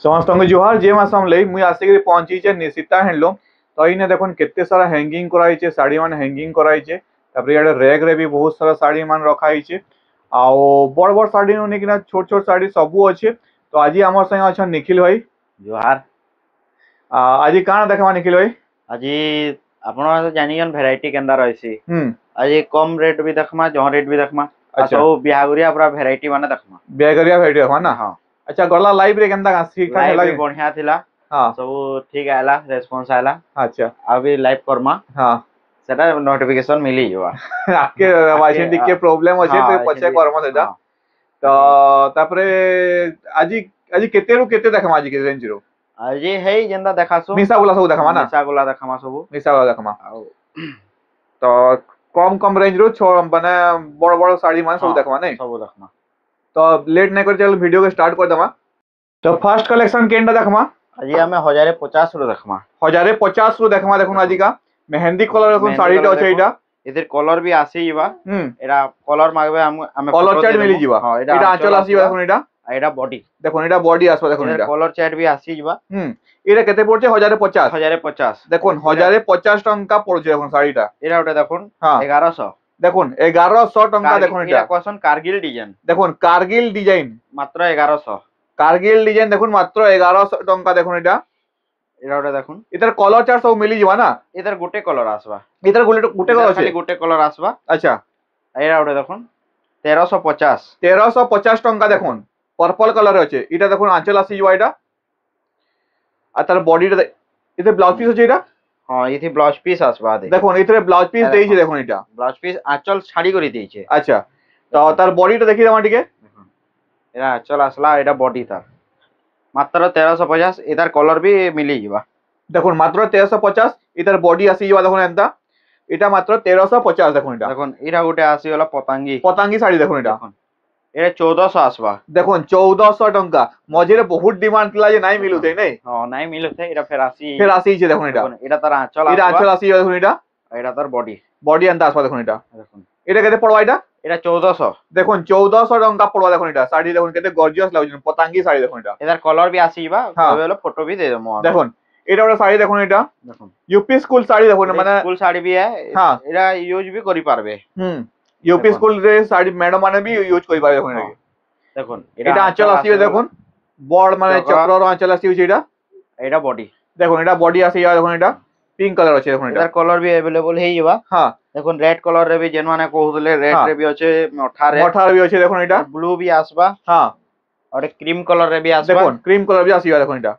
समस्त जुहार जे मासम लई मुई आसिक पहुंची निशिता हैंडलूम। तो इने देखुन केते सारा हैंगिंग कराई साड़ी मान हैंगिंग कराई इयाडे रैक रे भी बहुत सारा साड़ी मान रखाई आउ बड़ बड़ साड़ी नहीं छोट छोट साड़ी सबू अच्छे। तो आज आम संगे अच्छा निखिल भाई जोहार। आज काना देखा निखिल भाई? आज आपण जानियन वैरायटी केंदा रहसी। आज कम रेट भी देखमा जह रेट भी देखमा। अच्छा सब बिहागुरिया पूरा वैरायटी माने देखमा। बिहागुरिया वैरायटी देखमा ना? हां। अच्छा गला लाइव रे केंदा ठीक ठाक लाइव बढ़िया थिला। हां सब ठीक आला रेस्पॉन्स आला। अच्छा अभी लाइव करमा। हां सेटा नोटिफिकेशन मिली जवा। आके वाइसे टिके प्रॉब्लम अछि तो पछे करमा सेटा। तो तापरे आज आज केते रु केते देखमा आज के रेंज रो? आज हे जेंदा देखासो मिसा गुला सब देखमा ना? मिसा गुला देखमा सब। मिसा गुला देखमा। तो कम कम रेंज रो माने बड़ बड़ साड़ी मान सब देखमा नै? सब देखमा। तो लेट नहीं कर चल वीडियो के स्टार्ट कर दमा। तो फर्स्ट कलेक्शन केंडा देखमा? आज हमें 1050 रो देखमा। 1050 रो देखमा देखुन आज का मेहंदी कलर देखुन साड़ी टा छै एटा। इधर कलर भी आसी जीवा। एटा कलर मागबे हम कलर चार्ट मिली जीवा। हां एटा आंचल आसी देखुन एटा। एटा बॉडी देखुन एटा बॉडी आसबा देखुन एटा। कलर चार्ट भी आसी जीवा। एटा केते पड़छे? 1050। 1050 देखुन 1050 टंका पड़छे देखुन साड़ीटा। एटा ओटा देखुन 1100। देखुन 1100 टंका देखुन एटा। एटा कोसन कारगिल डिजाइन। देखुन कारगिल डिजाइन मात्र 1100। कारगिल डिजाइन देखुन मात्र 1100 टंका देखुन एटा। एटा ओटा देखुन इधर कलर चार्ट सब मिली जीवा ना? इधर गुटे कलर आसबा। इधर गुटे कलर छै? खाली गुटे कलर आसबा। अच्छा एटा ओटा देखुन 1350। 1350 टंका देखुन पर्पल कलर अच्छे। इटा देखुन आंचल आसी जीवा एटा। आ तार बॉडी इधर ब्लाउज पीस अछि एटा। हां इथि ब्लाउज पीस आसबा दे। देखुन इथरे ब्लाउज पीस देई छै देखुन एटा। ब्लाउज पीस आंचल छाड़ी करी देई छै। अच्छा तो तार बॉडी टा देखि दमा टिके। एरा आंचल आसला एटा बॉडी तार मात्र 1350। इधर कलर भी मिली जीवा। देखुन मात्र 1350 इधर बॉडी आसी जीवा देखुन एंता। एटा मात्र 1350 देखुन एटा। देखुन इरा गुटे आसी वाला पतंगी पतंगी साड़ी देखुन एटा। एटा 1400 आसबा। देखुन 1400 टंका मझिरे बहुत डिमांड थिला जे नाही मिलुते नै। हां नाही मिलुते एटा फेर आसी छै देखुन एटा। एटा तार आंचल आसबा। एटा आंचल आसी देखुन एटा। एटा तार बॉडी बॉडी एंता आसबा देखुन एटा। देखुन एटा केते पड़वा एटा? एटा 1400। देखुन 1400 टंका पड़वा देखुन एटा। साड़ी देखुन केते गॉर्जियस लागुछ पतंगी साड़ी देखुन एटा। एदार कलर भी आसी जीवा। वाला फोटो भी दे दमु। देखुन एटा वाला साड़ी देखुन एटा। देखुन यूपी स्कूल साड़ी देखुन माने स्कूल साड़ी भी है। हां एरा यूज भी करि पारबे। यूपी स्कूल रे साड़ी मैडम माने भी यूज करि पारे देखुन एटा। देखुन एटा आंचल आसी देखुन बॉर्ड माने चक्र रो आंचल आसी छै एटा। एटा बॉडी देखुन एटा बॉडी आसी देखुन एटा पिंक कलर अछि देखुन एटा। एटा कलर भी अवेलेबल हे जीवा। हां देखुन रेड कलर रे भी जेन माने कहउतले रेड रे भी अछि मठा रे भी अछि देखुन एटा। ब्लू भी आसबा। हां और क्रीम कलर रे भी आसबा। देखुन क्रीम कलर भी आसी देखुन एटा।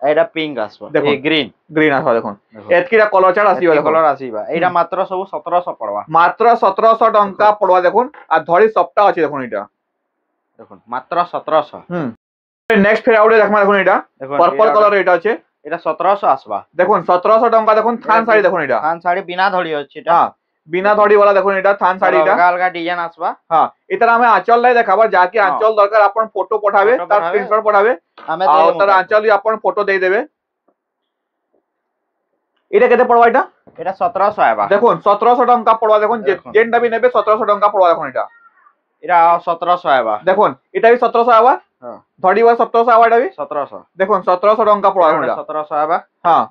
एटा पिंक आसबा। ए ग्रीन ग्रीन आसबा देखुन। एतकीरा कलर चार्ट आसी देखुन। कलर आसीबा। एटा मात्र सब 1700 पड़वा। मात्र 1700 टंका पड़वा देखुन आ धड़ी सप्ताह अछि देखुन एटा। देखुन मात्र 1700। नेक्स्ट फेर आउटे देखमा देखुन एटा। पर्पल कलर एटा अछि। एटा 1700 आसबा। देखुन 1700 टंका देखुन थान साड़ी देखुन एटा। थान साड़ी बिना धड़ी अछि एटा। हां बिना धड़ी वाला देखुन एटा थान साड़ी एटा। अलग अलग डिजाइन आसबा। हां इतर हमें आंचल नै देखाबा जाके आंचल दरकार अपन फोटो पठावे तार स्क्रीनशॉट पठावे हमें आ तार आंचल भी अपन फोटो दे देबे। एटा केते पड़वा एटा? एटा 1700 आबा। देखुन 1700 टंका पड़वा देखुन जेनटा भी नेबे 1700 टंका पड़वा देखुन एटा। एटा 1700 आबा। देखुन एटा भी 1700 आबा। हां धड़ी वाला 1700 आबा एटा भी 1700। देखुन 1700 टंका पड़वा देखुन एटा। 1700 आबा। हां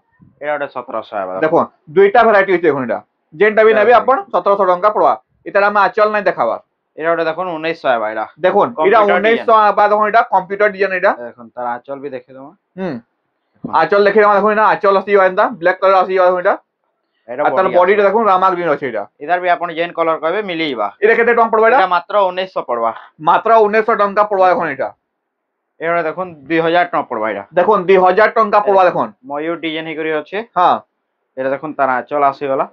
एटा 1700 आबा। देखुन दुईटा वैरायटी अछि देखुन एटा। जेनटा भी नेबे अपन 1700 टंका पड़वा। इतर हम आंचल नै देखाबा। एटा देखुन 1900 आबा एटा। देखुन एटा 1900 आबा देखुन एटा कंप्यूटर डिजाइन एटा। देखुन तार आंचल भी देखे दमा। आंचल देखे दमा देखुन ना आंचल आसी एंता ब्लैक कलर आसी देखुन एटा। एटा तार बॉडी देखुन रामा ग्रीन अछि एटा। इधर भी अपन जेन कलर कहबे मिली जीवा। एटा केते टंका पड़वा एटा? एटा मात्र 1900 पड़वा। मात्र 1900 टंका पड़वा देखुन एटा। एटा देखुन 2000 टंका पड़वा एटा। देखुन 2000 टंका पड़वा देखुन। मयूर डिजाइन हे करी अछि। हां एटा देखुन तार आंचल आसी वाला।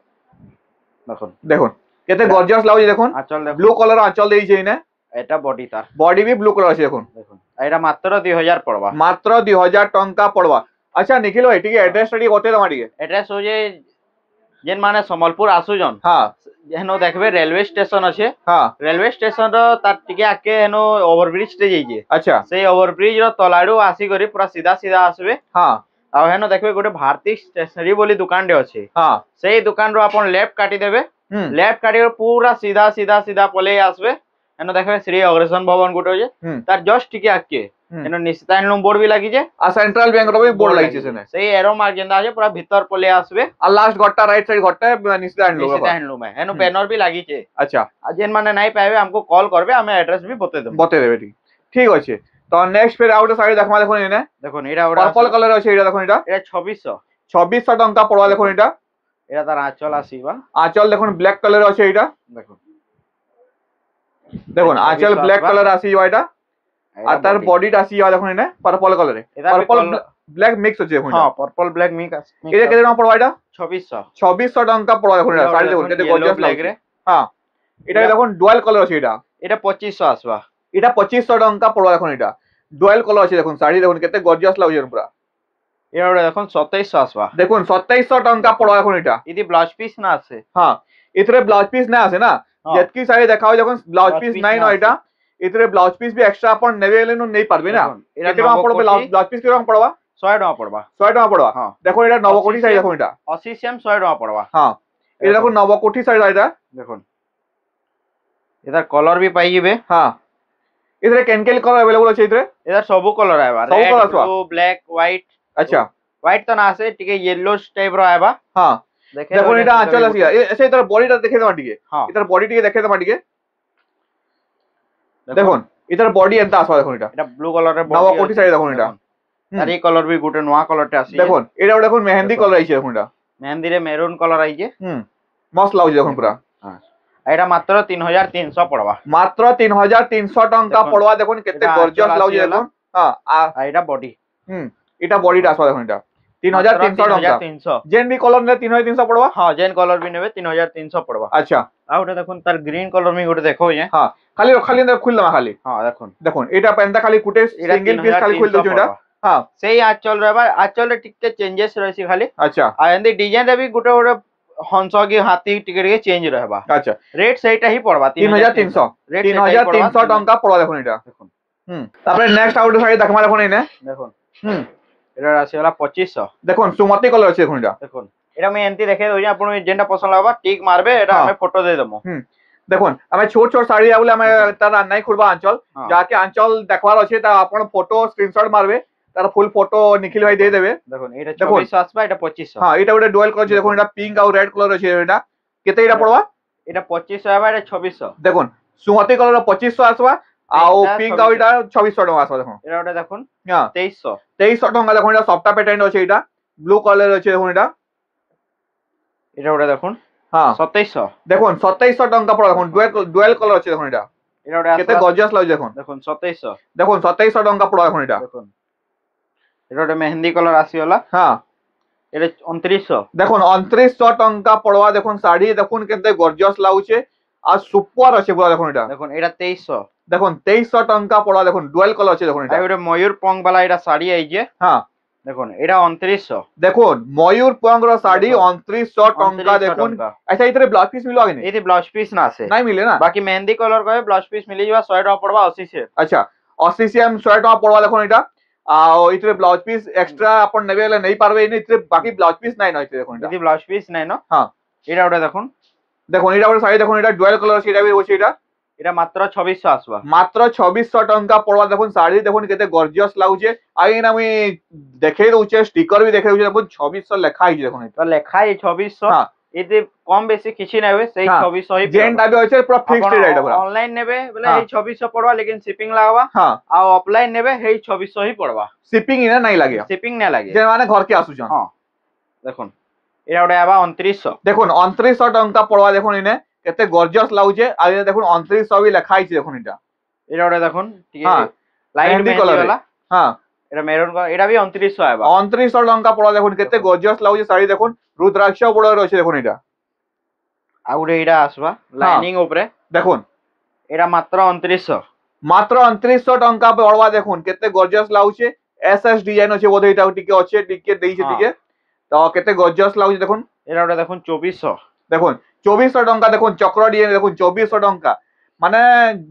देखुन देखुन केते गॉर्जियस लागुछ देखुन। आंचल देखुन ब्लू कलर आंचल देई छै ने। एटा बॉडी तार बॉडी भी ब्लू कलर अछि देखुन। देखुन एटा मात्र 2000 पड़वा। मात्र 2000 टंका पड़वा। अच्छा निखिल भाई ठीक है एड्रेस रेडी होते दमा ठीक है। एड्रेस हो जे जेन माने संबलपुर आसुजन। हां जेनो देखबे रेलवे स्टेशन अछि। हां रेलवे स्टेशन रो तार टिके आके हेनो ओवरब्रिज ते जाई जे। अच्छा से ओवरब्रिज रो तलाडू आसी करी पूरा सीधा सीधा आसबे। हां आ हेनो देखबे गोटे भारती स्टेशनरी बोली दुकान रे अछि। हां सेही दुकान रो अपन लेफ्ट काटी देबे। लेफ्ट काटी पूरा सीधा सीधा सीधा पले आसबे एनो देखबे श्री अग्रसेन भवन गुटे होजे तार जस्ट टिके आके एनो निश्चिता हैंडलूम बोर्ड भी लागि जे आ सेंट्रल बैंक रो भी बोर्ड लागि छै सेने सेही एरो मार्क जेंदा आहे पूरा भीतर पले आसबे आ लास्ट गट्टा राइट साइड गट्टा निश्चिता हैंडलूम है एनो बैनर भी लागि छै। अच्छा आ जेन माने नहीं पाएबे हमको कॉल करबे हमें एड्रेस भी बते देबे ठीक अछि। तो नेक्स्ट फिर आउट साइड देखमा देखो एने देखो एटा ओडा पर्पल कलर अछि एटा देखो एटा 2600 टंका पड़वा देखो एटा एटा तार आंचल आसीबा आंचल देखो ब्लैक कलर अछि एटा देखो आंचल ब्लैक कलर आसीबा एटा आ तार बॉडी आसीबा देखो एने purple colour purple black mix अछि देखो हां पर्पल ब्लैक मिक्स एटा केते टका पड़वा एटा 2600 टंका पड़वा देखो एटा साड़ी देखो केते गॉर्जियस ब्लैक रे हां एटा देखो डुअल कलर अछि एटा 2500 आसबा एटा 2500 टंका पड़वा देखो एटा डुअल कलर अछि देखो साड़ी देखो केते गॉर्जियस लागै पूरा एटा देखो 2700 आसबा देखो 2700 टंका पड़वा देखो एटा इदी ब्लाउज पीस ना आसे हां इतरे ब्लाउज पीस ना आसे ना जेतकी साड़ी देखाओ देखो ब्लाउज पीस नाही न एटा इतरे ब्लाउज पीस भी एक्स्ट्रा अपन नेबे लेनु नै पारबे ना केते टका पड़बे ब्लाउज पीस केते टका पड़वा 100 टका पड़वा 100 टका पड़वा देखो एटा नवकोठी साड़ी देखो एटा 80 सेम 100 टका पड़वा हां ए देखो नवकोठी साड़ी एटा देखो इधर कलर भी पाई जेबे हां इधर केन कलर अवेलेबल अछि इधर सब कलर आबा रेड ब्लू ब्लैक व्हाइट अच्छा व्हाइट तो ना आसे टिके येलो टाइप रो आबा हां देखो एटा आंचल आसी ऐसे इधर बॉडीटा देखे दमा टिके इधर बॉडी टिके देखे दमा टिके देखो इधर बॉडी एंता आसवा देखो एटा ब्लू कलर रे नवा कोठी साइड देखो एटा तारी कलर भी गुटे नवा कलर टे आसी देखो एटा देखो मेहंदी कलर आइছে देखो एटा मेहंदी रे मेरून कलर आइছে मस्त लागै देखो पूरा हां एटा मात्र 3300 पड़वा मात्र 3300 टंका पड़वा देखो केते गॉर्जियस लागै देखो हां आ एटा बॉडी एटा बॉडी आसवा देखो एटा 3300 टंका जेन भी कलर ने 3300 पड़वा हां जेन कलर भी नेबे 3300 पड़वा अच्छा आ ओटा देखो तार ग्रीन कलर में गोटे देखो ये हां खाली खाली खुल दमा खाली हां देखो एटा पेंटा खाली कुटे सिंगल पीस खाली खुल दो एटा हां सेही आंचल रहबा आंचल रे टिके चेंजेस रहसी खाली अच्छा आ एंदी डिजाइन रे भी गोटे गोटे हंस की हाथी टिके टिके चेंज रहबा अच्छा रेट सेहीटा ही पड़वा 3300 3300 टंका पड़वा देखो एटा तापर नेक्स्ट आउट साइड देखमा देखो एने देखो एटा आसी वाला 2500 देखो सुमति कलर अछि देखो एटा देखो एटा मैं एंती देखे दोई आपन जेंटा पसंद लागबा टिक मारबे एटा हमें फोटो दे देमो देखो हमें छोट छोट साड़ी आबले हमें तार नहीं खुलबा आंचल जाके आंचल देखवार अछि त आपन फोटो स्क्रीनशॉट मारबे तार फुल फोटो निखिल भाई दे देबे देखो एटा 2400 आसबा एटा 2500 हां एटा गोटे डुअल कलर अछि देखो एटा पिंक और रेड कलर अछि एटा केते एटा पड़वा एटा 2500 आबा एटा 2600 देखो सुमति कलर 2500 आसबा आउ पिंक और एटा 2600 टका आसबा देखो एटा ओटा देखो हां 2300 टका देखो एटा सॉफ्ट पैटर्न अछि एटा ब्लू कलर अछि देखो एटा एटा ओटा देखो हां 2700 देखो 2700 टका पड़ो देखो डुअल कलर अछि देखो एटा एटा ओटा केते गॉर्जियस लागै देखो 2700 देखो 2700 टका पड़ो देखो एटा देखो एटा ओटा मेहंदी कलर आसी होला हां एटा 2900 देखो 2900 टका पड़वा देखो साड़ी देखो केते गॉर्जियस लागुचे आ सुपर अछि पूरा देखो एटा एटा 2300 देखो 2300 टका पड़वा देखो डुअल कलर अछि देखो एटा एटा मयूर पंख वाला एटा साड़ी आइजे हां देखो एटा 2900 देखो मयूर पंख रो साड़ी 2900 टका देखो ऐसा इतरे ब्लाउज पीस मिलो आगे नहीं एती ब्लाउज पीस ना से नहीं मिले ना बाकी मेहंदी कलर कहे ब्लाउज पीस मिली जवा 100 टका पड़वा 80 से अच्छा 80 से हम 100 टका पड़वा देखो एटा आ इतरे ब्लाउज पीस एक्स्ट्रा अपन नेबे ले नहीं पारबे इन इतरे बाकी ब्लाउज पीस नहीं न इतरे देखो एटा ब्लाउज पीस नहीं न हां एटा ओटा देखो देखो एटा ओटा साड़ी देखो एटा डुअल कलर सीटा भी होची एटा एटा मात्र 2600 आसबा मात्र 2600 टका पड़वा देखो साड़ी देखो केते गॉर्जियस लागुचे आइन हम देखे दोचे स्टिकर भी देखे दोचे देखो 2600 लिखा है देखो तो लिखा है 2600 हां एते कम बेसी किछि नै होय सही 2600 ही जेन टाइप होचे पूरा फिक्स्ड रेट है पूरा ऑनलाइन नेबे बोले हे 2600 पड़वा लेकिन शिपिंग लागबा हां आ ऑफलाइन नेबे हे 2600 ही पड़वा शिपिंग इना नहीं लागे शिपिंग नै लागे जे माने घर के आसु जन हां देखो एटा ओडा आबा 2900 देखो 2900 टका पड़वा देखो इने केते गॉर्जियस लागुचे आ देखो 2900 भी लिखा है देखो एटा एटा ओडा देखो ठीक है लाइट में कलर वाला हां एटा मेरून का एटा भी 2900 आबा 2900 टका पड़वा देखो केते गॉर्जियस लागुचे साड़ी देखो रुद्राक्ष बड़र अछि देखो एटा आ उडे एटा आसबा लाइनिंग ऊपर देखो एटा मात्र 2900 टका पड़वा देखो केते गॉर्जियस लागुचे एसएस डिजाइन अछि बोधे एटा टिके देइछे टिके तो केते गॉर्जियस लागुचे देखो एटा ओडा देखो 2400 देखो 2400 टका देखो चक्र डिजाइन देखो 2400 टका माने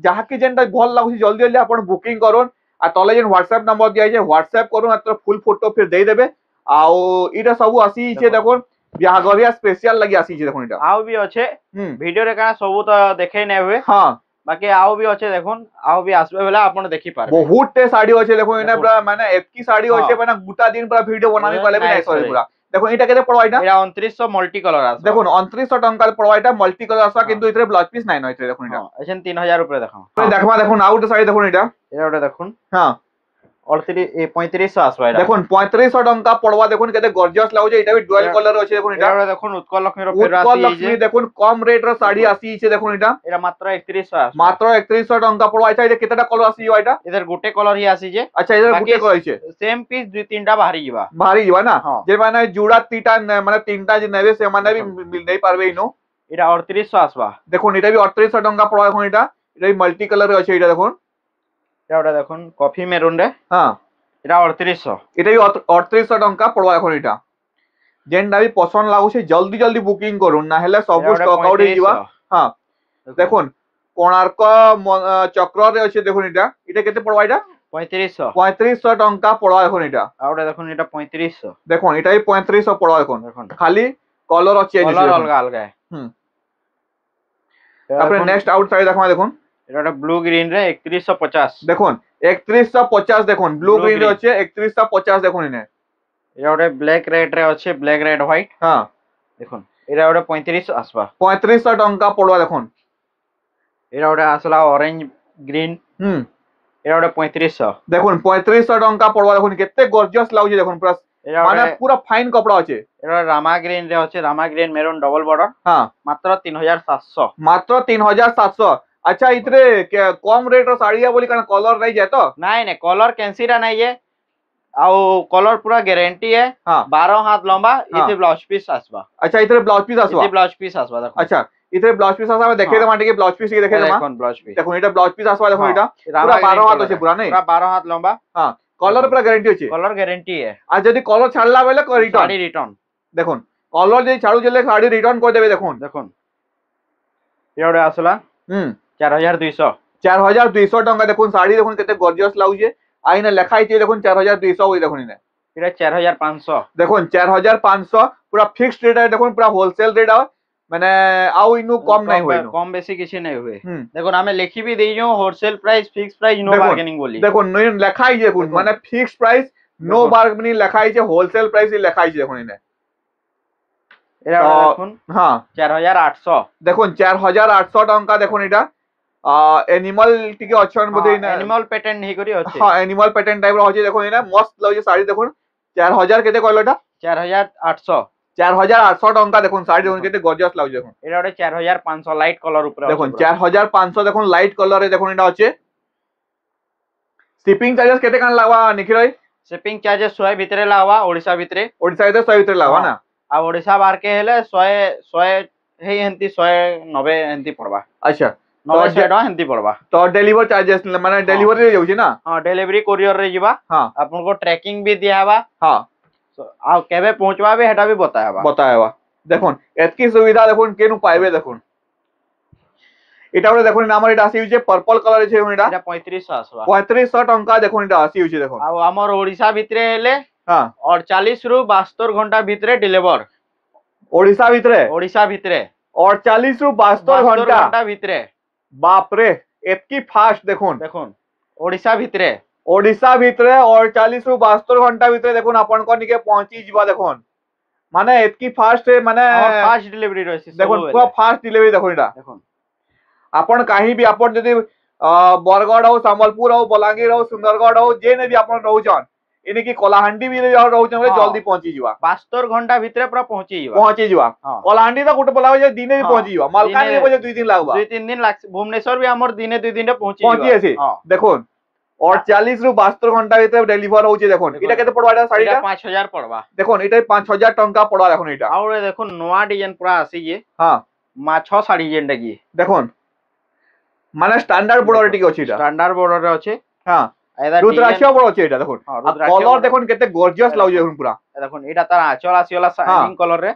जहा कि जेनटा भल लागुची जल्दी जल्दी आपण बुकिंग करूँ आ तले जेन व्हाट्सएप नंबर दिया है व्हाट्सएप करूँ मात्र फुल फोटो फिर दे देबे आउ इटा सब आसी छे देखो बिहागरिया स्पेशल लगी आसी छे देखो इटा आउ भी अच्छे वीडियो रे का सब तो देखे नै हुए हां বাকি আও বি আছে দেখুন, আও বি আসবে বেলা আপন দেখি পারবে। বহুত टे শাড়ি আছে দেখুন, এনে পুরা মানে একই শাড়ি আছে, মানে গোটা দিন পুরা ভিডিও বনাবি পালে বি নাই সরি পুরা। দেখুন এটা কেতে পড়বা এটা? এটা 2900 মাল্টি কালার আসবে। দেখুন 2900 টাকার পড়বা এটা, মাল্টি কালার আসবা, কিন্তু এটারে ব্লাউজ পিস নাই নয় দেখুন এটা। এছেন 3000 উপরে দেখো। দেখবা দেখুন আউট শাড়ি দেখুন এটা। এটা ওটা দেখুন। হ্যাঁ 3500 আসবে এটা। দেখুন 3500 টাকা পড়বা, দেখুন কেতে গর্জিয়াস লাগুছে। এটা বি ডুয়াল কালার আছে দেখুন এটা। এটা দেখুন উৎকল লক্ষ্মীর ফের আসি। উৎকল লক্ষ্মী দেখুন কম রেট র শাড়ি আসিছে দেখুন এটা। এটা মাত্র 3100 আসবে। মাত্র 3100 টাকা পড়বা। আচ্ছা এটা কেতেটা কালার আসিছে এটা? এদের গোটে কালার হি আসিছে। আচ্ছা এদের গোটে কালার আছে। সেম পিস দুই তিনটা বাহারি ଯିବା। বাহারি ଯିବା না, যে মানে জুড়া তিনটা মানে তিনটা যে নেবে ସେମାନେ ବି মিল নেই পারবে ইনো। এটা 3800 আসবা। দেখুন এটা বি 3800 টাকা পড়বা দেখুন এটা। এটা মাল্টি কালার আছে এটা দেখুন। এটা ওটা দেখুন কফি মেরুন রে। হ্যাঁ এটা 3800। এটা বি 3800 টাকা পড়বা দেখুন এটা। যেনটা বি পছন্দ লাগুছে জলদি জলদি বুকিং করুন, না হলে সব স্টক আউট হয়ে ଯିବା। হ্যাঁ দেখুন কোଣାର୍କ চক্ରରେ আছে দেখুন এটা। এটা কেতে পড়বা এটা? 3500। 3500 টাকা পড়বা দেখুন এটা। আর ওটা দেখুন এটা 3500। দেখুন এটা বি 3500 পড়বা দেখুন। দেখুন খালি কলর চেঞ্জ হচ্ছে, কলর অলগা অলগা। হুম তারপরে নেক্সট আউট সাইড দেখো দেখুন। এটা ব্লু গ্রিন রে 3150। দেখুন 3150 দেখুন ব্লু গ্রিন রে আছে 3150 দেখুন এনে। এটা ওটা ব্ল্যাক রেড রে আছে, ব্ল্যাক রেড হোয়াইট। হ্যাঁ দেখুন এটা ওটা 35 আসবা। 3500 টাকা পড়বা দেখুন। এটা ওটা আসলা অরেঞ্জ গ্রিন। এটা ওটা 3500। দেখুন 3500 টাকা পড়বা দেখুন, কেতে গর্জিয়াস লাগুছে দেখুন পুরা, মানে পুরা ফাইন কপড়া আছে। এটা রামা গ্রিন রে আছে, রামা গ্রিন মেরুন ডবল বর্ডার। হ্যাঁ মাত্র 3700। মাত্র 3700। আচ্ছা ইতরে কম রেট র শাড়ি বলি কারণ কলর নাই যায় তো? নাই নাই কলর ক্যান্সিরা নাই যে, ଆଉ কলর পুরা গ্যারান্টি है। 12 হাত লম্বা। ইতে ব্লাউজ পিস আসবা। আচ্ছা ইতরে ব্লাউজ পিস আসবা। ইতে ব্লাউজ পিস আসবা দেখুন। আচ্ছা ইতরে ব্লাউজ পিস আসবা, দেখে দেবা টিকে ব্লাউজ পিস কি দেখে দেবা। দেখুন ব্লাউজ পিস দেখুন এটা ব্লাউজ পিস আসবা দেখুন এটা পুরা 12 হাত আছে পুরা নাই? পুরা 12 হাত লম্বা। হ্যাঁ কলর পুরা গ্যারান্টি আছে। কলর গ্যারান্টি है। আর যদি কলর ছাড়লা বলে রিটার্ন। শাড়ি রিটার্ন। দেখুন কলর যদি ছাড়ু দিলে শাড়ি রিটার্ন করে দেবে দেখুন। দেখুন এওড়ে আসলা 4200। 4200 টাকা দেখুন শাড়ি দেখুন কেতে গর্জিয়াস লাগুছে। আইনা লেখা আছে দেখুন 4200 ওই দেখুন এনে। এটা 4500। দেখুন 4500 পুরা ফিক্সড রেট আছে দেখুন, পুরা হোলসেল রেট আছে, মানে আউ ইনু কম নাই হয়, কম বেশি কিছু নাই হয়। দেখুন আমি লিখি বি দেইছো wholesale price fix price no bargaining বলি। দেখুন লেখা আছে দেখুন মানে ফিক্সড প্রাইস নো বার্গেনিং লেখা আছে, হোলসেল প্রাইস লেখা আছে দেখুন এনে। এটা দেখুন হ্যাঁ 4800। দেখুন 4800 টাকা দেখুন এটা। এনিমাল টিকে অছন বদে না, এনিমাল প্যাটার্ন হি করি আছে। হ্যাঁ এনিমাল প্যাটার্ন টাইপ র আছে দেখুন এনা মস্ত লাগুছে শাড়ি দেখুন। 4000 কেতে কইলো এটা? 4800। 4800 টাকা দেখুন শাড়ি দেখুন কেতে গর্জিয়াস লাগুছে দেখুন। এটা ওটা 4500 লাইট কালার উপরে দেখুন 4500 দেখুন লাইট কালারে দেখুন এটা আছে। শিপিং চার্জেস কেতে কান লাগবা নিখিল ভাই? শিপিং চার্জেস 100 ভিতরে লাগবা ওড়িশা ভিতরে। ওড়িশা ভিতরে 100 ভিতরে লাগবা না? আর ওড়িশা বাহার কে হেলে 100 হেই হেন্তি 190 হেন্তি পড়বা। আচ্ছা 900 টাকা হেন্তি পড়বা। তো ডেলিভারি চার্জেস মানে ডেলিভারি রে যাଉଛି না? हां ডেলিভারি কোরিয়র রে ଯିବା। हां आपनको ट्रैकिंग भी दिया हवा। हां आ केबे पहुंचवा भी हेटा भी बताया দেখুন এতকি সুবিধা দেখুন কেনু পাইবে দেখুন। এটা আমরা দেখুন আমার এটা আসি হচ্ছে পার্পল কালার আছে এটা। এটা 3500 আসবা। 3500 টাকা দেখুন এটা আসি হচ্ছে দেখুন। আর আমার ওড়িশা ভিতরে হেলে हां 48 রু 72 ঘন্টা ভিতরে ডেলিভার। ওড়িশা ভিতরে? ওড়িশা ভিতরে 48 রু 72 ঘন্টা ভিতরে। বাপ রে এতকি ফাস্ট দেখুন। দেখুন ওড়িশা ভিতরে, ওড়িশা ভিতরে 48 রু 72 ঘন্টা ভিতরে দেখুন আপন কোনিকে পৌঁছি ଯିবা দেখুন। মানে এতকি ফাস্ট মানে ফাস্ট ডেলিভারি রয়েছে দেখুন পুরো ফাস্ট ডেলিভারি দেখুন এটা। দেখুন আপন কাহি বি আপন যদি বরগড় हो সম্বলপুর हो বলাঙ্গীর हो সুন্দরগড় हो যেনে বি আপন রହୁଛন এনে কি কলাহান্ডি বি রହୁଛন বলে জলদি পৌঁছি ଯିବା। 72 ঘন্টা ভিতরে পুরো পৌঁছি ଯିବା। পৌঁছি ଯିବା কলাহান্ডি তো গোটে বলা হয় যে দিনে পৌঁছি ଯିବା। মালকানগিরি বলে 2 দিন লাগবা। 2-3 দিন লাগছে। ভুবনেশ্বর বি আমর দিনে 2 দিনে পৌঁছি আসি দেখুন 48 রু 72 ঘন্টা ভিতরে ডেলিভার হচ্ছে দেখুন। এটা কেতে পড়বা এটা শাড়িটা? 5000 পড়বা। দেখুন এটাই 5000 টাকা পড়বা দেখুন এটা। আর দেখুন নয়া ডিজাইন পুরা আসি যে। হ্যাঁ মাছ শাড়ি যেটা কি দেখুন মানে স্ট্যান্ডার্ড বর্ডার টিকে আছে এটা। স্ট্যান্ডার্ড বর্ডার আছে। হ্যাঁ রুদ্রাক্ষ বড় আছে এটা দেখুন। আর কালার দেখুন কেতে গর্জিয়াস লাগুছে দেখুন পুরা। দেখুন এটা তার আঁচল আসিওলা শাইনিং কালার রে।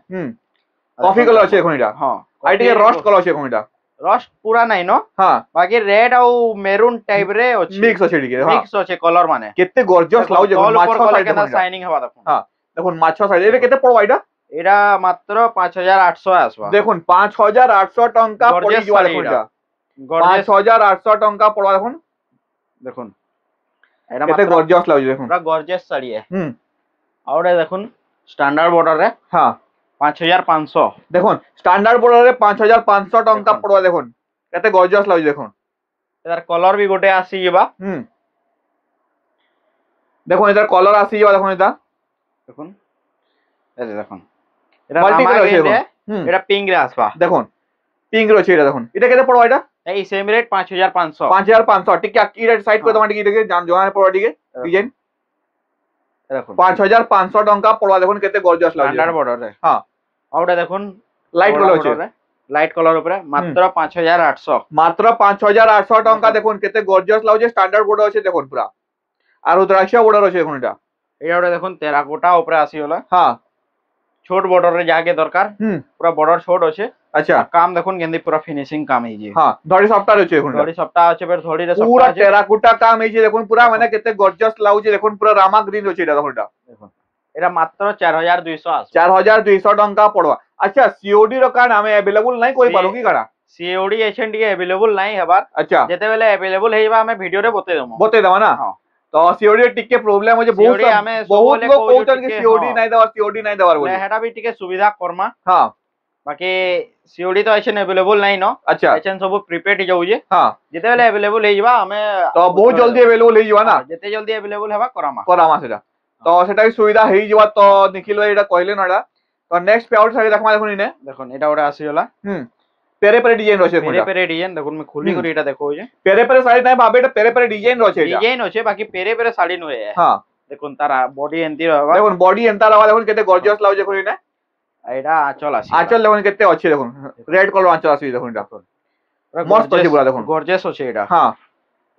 কফি কালার আছে দেখুন এটা। হ্যাঁ আইটিকে রস্ট কালার আছে দেখুন এটা। রস্ট পুরা নাই ন? হ্যাঁ বাকি রেড আর মেরুন টাইপ রে আছে। মিক্স আছে এটিকে। হ্যাঁ মিক্স আছে কালার মানে। কেতে গর্জিয়াস লাগুছে দেখুন। মাছ সাইড কেনা শাইনিং হবা দেখুন। হ্যাঁ দেখুন মাছ সাইড এটা কেতে পড়বা এটা? এটা মাত্র 5800 আসবা। দেখুন 5800 টাকা পড়ি যাওয়া দেখুন এটা। 5800 ଟଙ୍କା ପଡବା ଦେଖୁন দেখুন এটা কেতে গর্জিয়াস লাগুଛି দেখুন পুরা গর্জিয়াস শাড়ি ଆଉ ଗୋଟେ ଦେଖୁন ଷ୍ଟାଣ୍ଡାର୍ଡ ବର୍ଡର ରେ ହଁ 5500 দেখুন স্ট্যান্ডার্ড বর্ডর রে 5500 টଙ୍କା পড়বা দেখুন কেতে গর্জিয়াস লাগুଛି দেখুন এটার কলর भी গোটে আসি ଯିବା দেখুন এটার কলর আসি ଯିବା দেখুন এটা দেখুন এই যে দেখুন এটা রামা গ্রিন রে এটা পিঙ্ক রে আসবা দেখুন পিঙ্ক রে আছে এটা দেখুন এটা কেতে পড়বা এটা এই সেম রেট 5500 5500 ঠিক আছে এই সাইড করে তোমার টিকে জান জোনা পড়বা টিকে ডিজাইন দেখুন 5500 ଟଙ୍କା পড়বা দেখুন কেতে গর্জিয়াস লাগুଛି স্ট্যান্ডার্ড বর্ডর রে হ্যাঁ আউটা দেখুন লাইট কলর আছে লাইট কলর উপরে মাত্র 5800 মাত্র 5800 ଟଙ୍କା দেখুন কেতে গর্জিয়াস লাগুছে স্ট্যান্ডার্ড বর্ডর আছে দেখুন পুরা আর রুদ্রাক্ষ বর্ডর আছে দেখুন এটা এটা দেখুন টেরাকোটা উপরে আসি হলো হ্যাঁ ছোট বর্ডর রে যাকে দরকার পুরা বর্ডর ছোট আছে আচ্ছা কাম দেখুন কেন্দি পুরা ফিনিশিং কাম হইছে হ্যাঁ ধড়ি সফটওয়্যার আছে দেখুন ধড়ি সফটওয়্যার আছে ফের ধড়ি রে পুরা টেরাকোটা কাম হইছে দেখুন পুরা মানে কেতে গর্জিয়াস লাগুছে দেখুন পুরা রামা গ্রিন আছে এটা দেখুন এটা দেখুন এটা মাত্র 4200 আছে 4200 ଟଙ୍କା পড়বা আচ্ছা সিওডি র কার্ড আমি अवेलेबल নাই কই পারো কি কারা সিওডি এজেন্ট কে अवेलेबल নাই হবার আচ্ছা যেতে বেলে अवेलेबल হেইবা আমি ভিডিও রে বতে দেব না তো সিওডি টিকে প্রবলেম আছে বহুত লোক কইছন কি সিওডি নাই দেবার বলে হেটা भी টিকে সুবিধা করমা হ্যাঁ বাকি সিওডি তো এছেন अवेलेबल নাই ন আচ্ছা এছেন সব প্রিপেড যাউছে হ্যাঁ যেতে বেলে अवेलेबल হেইবা আমি তো বহুত জলদি अवेलेबल হেইবা না যেতে জলদি अवेलेबल হেবা করামা সেটা তো সেটা সুবিধা হেইবা তো নিখিল ভাই এটা কইলে না তো নেক্সট পেআউট সাইড দেখমা দেখুন ইনে দেখুন এটা ওটা আসি হলা পেরে পেরে ডিজাইন রছে পেরে পেরে ডিজাইন দেখুন আমি খুলি করে এটা দেখো যে পেরে পেরে শাড়ি নাই ভাবে এটা পেরে পেরে ডিজাইন রছে এটা ডিজাইন আছে বাকি পেরে পেরে শাড়ি নয় হ্যাঁ দেখুন তারা বডি এন্তি রবা দেখুন বডি এন্তা রবা দেখুন কেতে গর্জিয়াস লাগুছে দেখুন ইনে এটা আঁচল আসি আঁচল দেখুন কেতে আছে দেখুন রেড কালার আঁচল আসি দেখুন এটা মস্ত আছে পুরা দেখুন গর্জিয়াস আছে এটা হ্যাঁ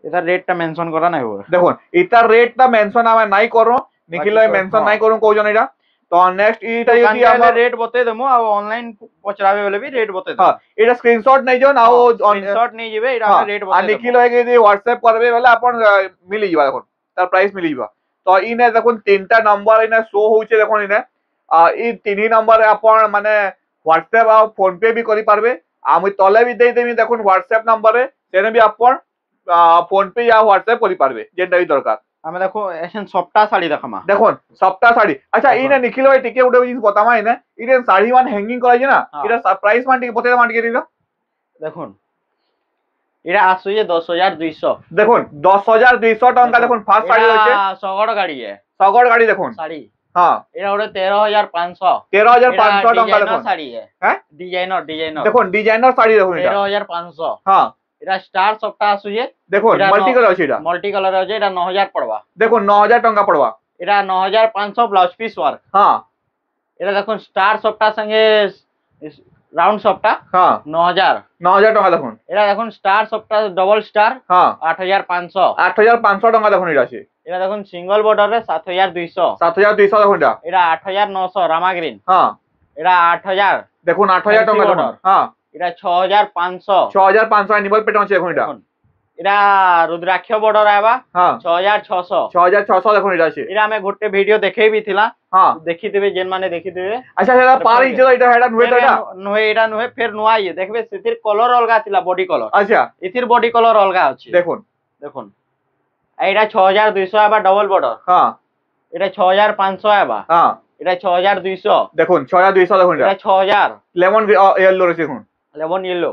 এটা রেটটা মেনশন করা নাই হবে দেখুন এটা রেটটা মেনশন আমি নাই করো নিখিল ভাই মেনশন নাই করুন কোজন এটা তো নেক্সট এটা যদি আমরা রেট বতে দেমু আর অনলাইন পচরাবে বলে भी রেট বতে হ্যাঁ এটা স্ক্রিনশট নাই জন আর স্ক্রিনশট নাই যাবে এটা আমরা রেট বতে আর নিখিল ভাই যদি WhatsApp করবে বলে আপন মিলি যাবা দেখুন তার প্রাইস মিলি যাবা তো ইনে দেখুন তিনটা নাম্বার ইনে শো হচ্ছে দেখুন ইনে এই তিনই নম্বরে আপন মানে WhatsApp আর ফোন পে भी করি পারবে আমি তলে भी দেই দেমি দেখুন WhatsApp নম্বরে সেনে भी আপন ফোন পে या WhatsApp করি পারবে যেটা भी দরকার আমি দেখো এসেন সপ্তাহ শাড়ি দেখামা দেখুন সপ্তাহ শাড়ি আচ্ছা ইনে নিখিল ভাই টিকে উঠে জিনিস বতামা ইনে ইনে শাড়ি মান হ্যাঙ্গিং করা আছে না এটা প্রাইস মান টিকে বতে মান টিকে দিল দেখুন এটা আসুয়ে 10200 দেখুন 10200 টাকা দেখুন ফার্স্ট শাড়ি হচ্ছে সগড় গাড়ি সগড় গাড়ি দেখুন শাড়ি হ্যাঁ এটা ওটা 13500 13500 টাকা দেখুন শাড়ি হ্যাঁ ডিজাইনার দেখুন ডিজাইনার শাড়ি দেখুন এটা 13500 হ্যাঁ এটা স্টার সবটা আসুয়ে দেখুন মাল্টি কালার আছে এটা মাল্টি কালার আছে এটা 9000 পড়বা দেখুন 9000 টাকা পড়বা এটা 9500 ব্লাউজ পিস ওয়ার্ক হ্যাঁ এটা দেখুন স্টার সবটা সঙ্গে রাউন্ড সবটা হ্যাঁ 9000 টাকা দেখুন এটা দেখুন স্টার সবটা ডবল স্টার হ্যাঁ 8500 টাকা দেখুন এটা আছে এটা দেখুন সিঙ্গেল বর্ডার রে 7200 দেখুন এটা 8900 রামা গ্রিন হ্যাঁ এটা 8000 দেখুন 8000 টাকা দেখুন হ্যাঁ এটা 6500 অ্যানিমাল প্যাটার্ন আছে দেখুন এটা এটা রুদ্রাক্ষ বর্ডর আইবা হ্যাঁ 6600 দেখুন এটা আছে এটা আমি গোটে ভিডিও দেখেই भी थिला হ্যাঁ দেখি দেবে যেন মানে দেখি দেবে আচ্ছা সেটা পারি যে এটা হেডা নুয়ে এটা নুয়ে ফের নুয়া ইয়ে দেখবে সেতির কলর অলগা थिला বডি কলর আচ্ছা এতির বডি কলর অলগা আছে দেখুন দেখুন এটা 6200 আইবা ডবল বর্ডর হ্যাঁ এটা 6500 আইবা হ্যাঁ এটা 6200 দেখুন 6200 দেখুন এটা 6000 লেমন ইয়েলো রয়েছে দেখুন লেমন ইয়েলো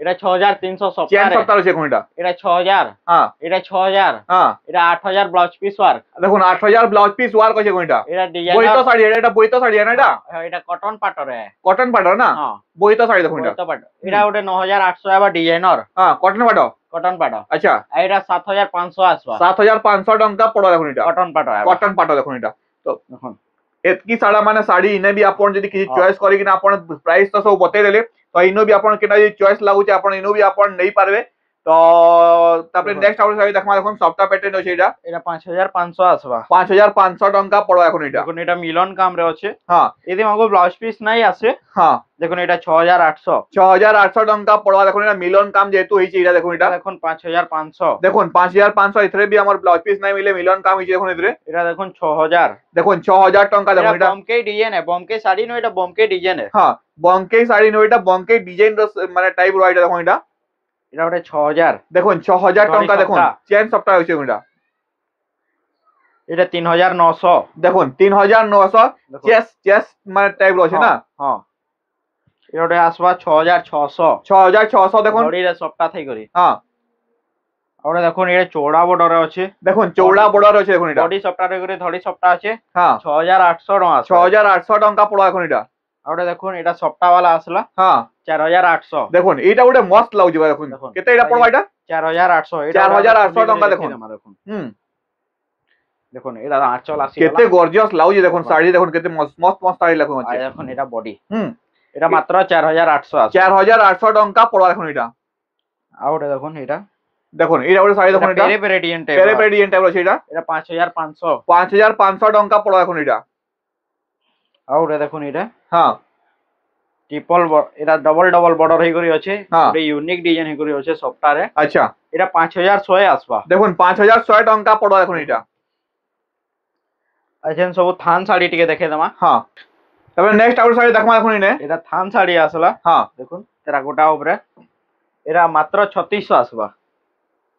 এটা 6300 চেন সপ্তাহ রয়েছে দেখুন এটা 6000 হ্যাঁ এটা 6000 হ্যাঁ এটা 8000 ব্লাউজ পিস ওয়ার্ক দেখুন 8000 ব্লাউজ পিস ওয়ার্ক আছে দেখুন এটা ডিজাইন বইতো শাড়ি এটা বইতো শাড়ি না এটা এটা কটন পাটর কটন পাটর না হ্যাঁ বইতো শাড়ি দেখুন বইতো পাটর এটা ওটা 9800 আবার ডিজাইনার হ্যাঁ কটন পাটর আচ্ছা এটা 7500 আসবা 7500 টাকা পড়া দেখুন এটা কটন পাটর দেখুন এটা তো দেখুন এতকি সাড়া মানে শাড়ি ইনে भी আপন যদি কিছু চয়েস করি কিনা আপন প্রাইস তো সব বতে দেলে তো ইনো भी আপন কেটা যদি চয়েস লাগুছে আপন ইনো भी আপন নেই পারবে তো তারপরে নেক্সট আউট শাড়ি দেখমা দেখুন সফটওয়্যার প্যাটার্ন আছে এটা 5500 আসবা 5500 টাকা পড়া এখন এটা দেখুন এটা মিলন কাম রে আছে হ্যাঁ এদি মগো ব্লাউজ পিস নাই আছে হ্যাঁ দেখুন এটা 6800 টাকা পড়া দেখুন এটা মিলন কাম যেহেতু হইছে এটা দেখুন এটা দেখুন 5500 দেখুন 5500 এথরে भी আমার ব্লাউজ পিস নাই মিলে মিলন কাম হইছে দেখুন এথরে এটা দেখুন 6000 দেখুন 6000 টাকা দেখুন এটা বমকে ডিজাইন বমকে শাড়ি নয় এটা বমকে ডিজাইন হ্যাঁ বমকে শাড়ি নয় এটা বমকে ডিজাইন মানে টাইপ রয় এটা দেখুন এটা ওটা 6000 দেখুন 6000 ধড়ি টঙ্কা দেখুন সপ্তা। চেন সপ্তাহ হচ্ছে এটা এটা 3900 দেখুন 3900 দেখুন। চেস চেস মানে টাইপ রয়েছে না হ্যাঁ এটা ওটা আসবা 6600 6600 দেখুন ধড়িরে সপ্তাহ থাই করি হ্যাঁ ওটা দেখুন এটা চৌড়া বর্ডর আছে দেখুন চৌড়া বর্ডর রয়েছে দেখুন এটা বডি সপ্তাহ করে ধড়ি সপ্তাহ আছে হ্যাঁ 6800 টাকা আছে 6800 টঙ্কা পড়া এখন এটা ওটা দেখুন এটা সপ্তাহ वाला আসলা হ্যাঁ 4800 দেখুন এটা গোটে মস্ত লাগুଛି দেখুন দেখুন। কেতে এটা পড়বা এটা 4800 4800 ଟଙ୍କା ଦେଖୁନ। দেখুন হুম দেখুন এটা আঁচল আসি কেতে গর্জিয়াস লাগুଛି দেখুন শাড়ি দেখুন কেতে মস্ত মস্ত শাড়ি লাগুଛି আর এখন এটা বডি হুম এটা মাত্র 4800 আছে 4800 টঙ্কা পড়বা এখন এটা আর ওটা দেখুন এটা দেখুন এটা গোটে শাড়ি দেখুন এটা পেরেডিয়েন্ট টাইপ পেরেডিয়েন্ট টাইপ আছে এটা এটা 5500 5500 টঙ্কা পড়বা এখন এটা আর ওটা দেখুন এটা হ্যাঁ ট্রিপল এটা ডবল ডবল বর্ডর হই করি আছে হ্যাঁ। এটা ইউনিক ডিজাইন হই করি আছে সফটওয়্যারে আচ্ছা এটা 5100 আসবা দেখুন 5100 টঙ্কা পড়বা এখন এটা আছেন সব থান শাড়ি টিকে দেখে দেমা হ্যাঁ তারপরে নেক্সট আউট শাড়ি দেখমা এখন ইনে এটা থান শাড়ি আসলা হ্যাঁ দেখুন তেরাকোটা উপরে এটা মাত্র 3600 আসবা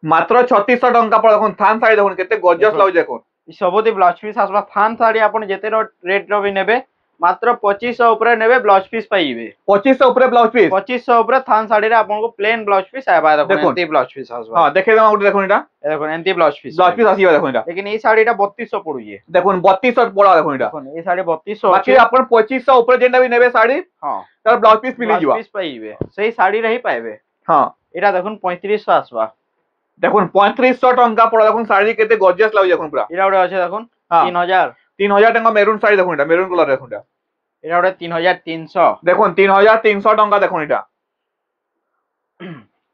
মাত্র 3600 টঙ্কা পড়া দেখুন থান শাড়ি দেখুন কেতে গর্জিয়াস দেখুন। লাগুଛି দেখুন ই সবুতি ব্লাউজ পিস আসবা থান শাড়ি আপন যেতে রেট র भी নেবে মাত্র 2500 উপরে নেবে ব্লাউজ পিস পাইবে 2500 উপরে ব্লাউজ পিস 2500 উপরে থান শাড়ি রে আপনকো প্লেন ব্লাউজ পিস আইবা দেখুন দেখুন। এন্টি ব্লাউজ পিস আসবা হ্যাঁ দেখে দাও ওটা দেখুন এটা এ দেখুন এন্টি ব্লাউজ পিস ব্লাউজ পিস আসিবা দেখুন এটা लेकिन এই শাড়িটা 3200 পড়ুয়ে দেখুন 3200 পড়া দেখুন এটা দেখুন এই শাড়ি 3200 বাকি আপন 2500 উপরে যেটা भी নেবে শাড়ি হ্যাঁ তার ব্লাউজ পিস মিলি ব্লাউজ ଯିବା পিস পাইবে সেই শাড়ি রে হি পাইবে হ্যাঁ এটা দেখুন 3500 আসবা দেখুন 3500 টঙ্কা পড়া দেখুন শাড়ি কেতে গর্জিয়াস লাগুଛି দেখুন পুরা এটা ওটা আছে দেখুন হ্যাঁ 3000 3000 টাকা মেরুন শাড়ি দেখুন এটা মেরুন কালার দেখুন এটা এটা ওটা 3300 দেখুন 3300 টঙ্কা দেখুন এটা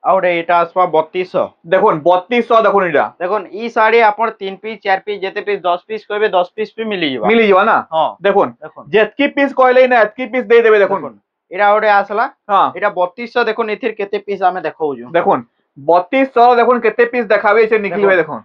আর এটা আসবা 3200 দেখুন 3200 দেখুন এটা দেখুন এই শাড়ি আপন 3 পিস 4 পিস যেতে পিস 10 পিস কইবে 10 পিস পে মিলি যাবা মিলি ଯିବା না হ্যাঁ দেখুন দেখুন যেতকি পিস কইলেই না এতকি পিস দেই দেবে দেখুন দেখুন এটা ওটা আসলা হ্যাঁ এটা 3200 দেখুন এথির কেতে পিস আমি দেখাউজু দেখুন 3200 দেখুন কেতে পিস দেখাবে এসে নিকলিবে দেখুন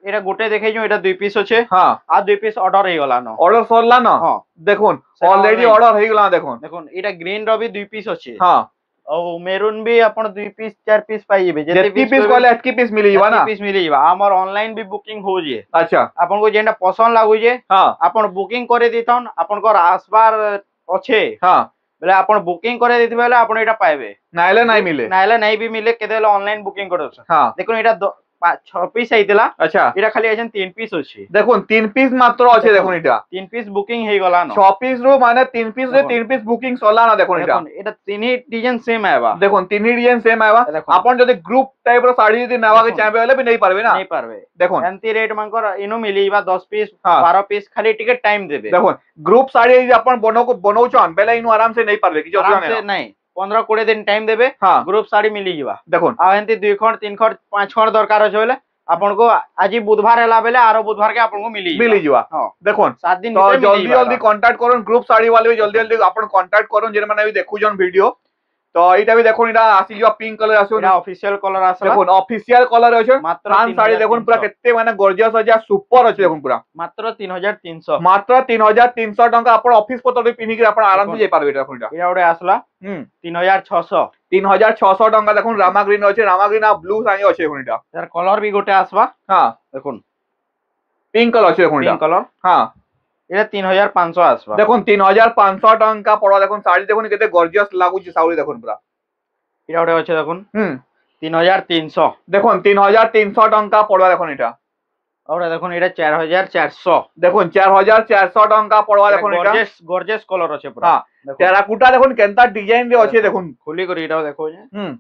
এটা গোটে দেখাইছু এটা 2 পিস আছে হ্যাঁ আর 2 পিস অর্ডার হই গলা ন অর্ডার সরলা না হ্যাঁ দেখুন সেটা অলরেডি online। অর্ডার হয়ে গলা দেখুন দেখুন এটা গ্রিন র भी 2 পিস আছে হ্যাঁ আর মেরুন भी আপন 2 পিস 4 পিস পাইবে যেতকি পিস কইলে এতকি পিস মিলি ଯିବା না পিস মিলি যাবা আমার অনলাइन भी বুকিং हो जे আচ্ছা আপন কো যেটা পছন্দ লাগুছে হ্যাঁ আপন বুকিং করে দিতন আপন কো আসবার আছে হ্যাঁ বলে আপন বুকিং করে দিতে বেলে আপন এটা পাইবে নাইলে নাই মিলে নাইলে নাই भी মিলে কেদে অনলাइन বুকিং করছ হ্যাঁ দেখুন এটা 6 পিস আইতলা আচ্ছা এটা খালি আছেন 3 পিস আছে দেখুন 3 পিস মাত্র আছে দেখুন এটা 3 পিস বুকিং হই গলা ন 6 পিস রো মানে 3 পিস রে দেখুন। 3 পিস বুকিং সরলা না দেখুন এটা দেখুন এটা তিনই ডিজাইন সেম আইবা দেখুন তিনটি ডিজাইন সেম আইবা দেখুন। আপন যদি গ্রুপ টাইপ র শাড়ি যদি নেওয়াকে দেখুন। চাইবে হলে भी नहीं পারবে না नहीं পারবে দেখুন এন্তি রেট মানকর ইনো মিলিবা 10 পিস হ্যাঁ। 12 পিস খালি টিকেট টাইম দেবে দেখুন গ্রুপ শাড়ি যদি আপন বনৌছন বেলা ইনু আরাম সে नहीं পারবে কিছু आराम অসুবিধা से নাই नहीं 15 20 दिन टाइम देबे হ্যাঁ ग्रुप साड़ी मिली जीवा দেখুন आ एंती 2 खंड 3 खंड 5 खंड दरकार अछि बोले आपन को आज बुधवार हला बेले आरो बुधवार के आपन को मिली মিলি ଯିବା हां দেখুন 7 दिन তো ভিতরে জলদি মিলি জলদি কন্টাক্ট করুন গ্রুপ শাড়ি वाले भी জলদি জলদি আপন কন্টাক্ট করুন যেটা মানে দেখুজন ভিডিও তো এইটা भी দেখুন এটা আসি যা পিঙ্ক কালার আসুন এটা অফিশিয়াল কলর আসলা দেখুন অফিশিয়াল কালার আছে মাত্র থান শাড়ি দেখুন পুরা 3300 কেতে মানে গর্জিয়াস আছে আর সুপার আছে দেখুন পুরা মাত্র 3300 মাত্র 3300 টাকা আপন অফিস পত্র পিনিকি আপন আরাম সে যাই পারবে এটা এখন এটা এটা ওরে আসলা হুম 3600 3600 টাকা দেখুন রামা গ্রিন আছে রামা গ্রিন আর ব্লু সাইজ আছে এখন এটা তার কলর भी গোটে আসবা হ্যাঁ দেখুন পিঙ্ক কালার আছে এখন পিঙ্ক এটা কলর হ্যাঁ এটা 3500 আসবা দেখুন 3500 টাকা পড়া দেখুন শাড়ি দেখুন কেতে গর্জিয়াস লাগুছে শাড়ি দেখুন পুরা এটা ওরে আছে দেখুন হুম 3300 দেখুন 3300 টাকা পড়া দেখুন এটা ওরে দেখুন এটা 4400 দেখুন 4400 টাকা পড়া দেখুন এটা গর্জিয়াস গর্জিয়াস কলর আছে পুরা হ্যাঁ দেখুন টেরাকুটা দেখুন কেনতা ডিজাইন রে আছে দেখুন খুলি করে এটাও দেখো যে হুম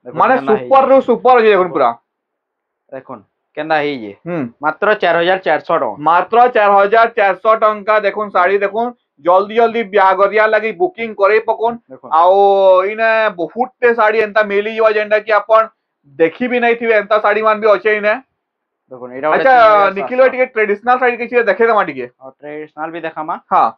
দেখুন মানে কেন্দা সুপার রু সুপার আছে দেখুন পুরা দেখুন কেন্দা হেই যে হুম মাত্র 4400 টাকা মাত্র 4400 টাকা দেখুন শাড়ি দেখুন জলদি জলদি বিয়াগরিয়া লাগি বুকিং করে পকুন দেখুন ଆଉ ଇନେ ବହୁତଟେ ଶାଢୀ ଏନ୍ତା ମିଳିଯିବ ଯେନ୍ଟା କି ଆପଣ ଦେଖି ବି ନାଇଁ ଥିବେ ଏନ୍ତା ଶାଢୀ ମାନ ବି ଅଛେ ଇନେ দেখুন এটা ଆଚ୍ଛା ନିଖିଲ ଟିକେ ଟ୍ରେଡିସନାଲ ଶାଢୀ କିଛି ଦେଖେଇଦେମା ଟିକେ ট্রেডিশনাল भी দেখামা ହଁ